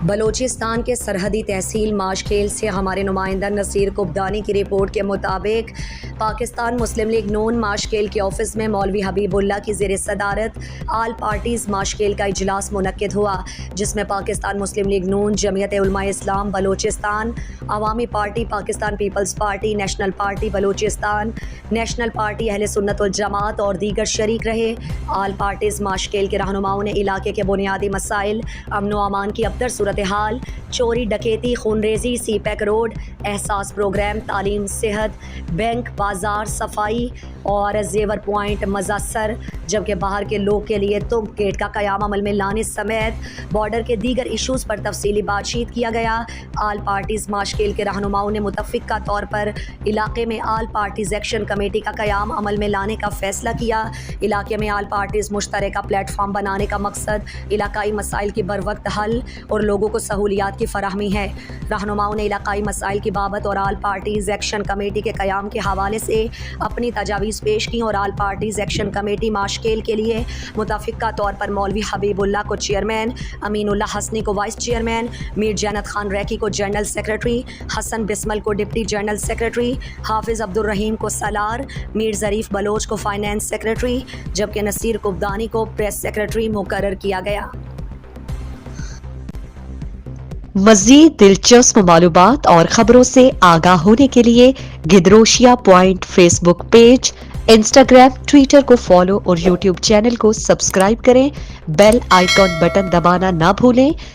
بلوچستان کے سرحدی تحصیل ماشکھیل سے ہمارے نمائندہ نصیر قبدانی کی رپورٹ کے مطابق پاکستان مسلم لیگ نون ماشکھیل کے آفس میں مولوی حبیب اللہ کی زیر صدارت آل پارٹیز ماشکھیل کا اجلاس منعقد ہوا، جس میں پاکستان مسلم لیگ نون، جمعیت علماء Islam Balochistan, Awami Party Pakistan Peoples Party, National Party Balochistan, National Party Ahle Sunnat والجماعت اور دیگر شریک رہے۔ آل پارٹیز ماشکھیل کے رہنماؤں نے علاقے کے بنیادی مسائل، امن و امان کی ابتر صورتحال، چوری ڈکیتی، خونریزی، سی پیک روڈ احساس پروگرام، تعلیم، صحت، بینک، بازار، صفائی اور زیور پوائنٹ مزسر، جبکہ باہر کے لوگ کے لیے تم گیٹ کا قیام عمل میں لانے سمیت بارڈر کے دیگر ایشوز پر تفصیلی بات چیت کیا گیا۔ آل پارٹیز ماشکھیل کے رہنماؤں نے متفقہ طور پر علاقے میں آل پارٹیز ایکشن کمیٹی کا قیام عمل میں لانے کا فیصلہ کیا۔ علاقے میں آل پارٹیز مشترکہ پلیٹ فارم بنانے کا مقصد علاقائی مسائل کی بروقت حل اور لوگوں کو سہولیات کی فراہمی ہے۔ رہنماؤں نے علاقائی مسائل کی بابت اور آل پارٹیز ایکشن کمیٹی کے قیام کے حوالے سے اپنی تجاویز پیش کی اور آل پارٹیز ایکشن کمیٹی ماشکھیل کے لیے متفقہ طور پر مولوی حبیب اللہ کو چیئرمین، امین اللہ حسنی کو وائس چیئرمین، میر جینت خان ریکی کو جنرل سیکریٹری، حسن بسمل کو ڈپٹی جنرل سیکریٹری، حافظ عبدالرحیم کو سالار، میر ظریف بلوچ کو فائنانس سیکریٹری، جبکہ نصیر قبدانی کو پریس سیکریٹری مقرر کیا گیا۔ مزید دلچسپ معلومات اور خبروں سے آگاہ ہونے کے لیے Gedrosia Point Facebook page, Instagram, Twitter کو فالو اور یوٹیوب چینل کو سبسکرائب کریں۔ بیل آئیکن بٹن دبانا نہ بھولیں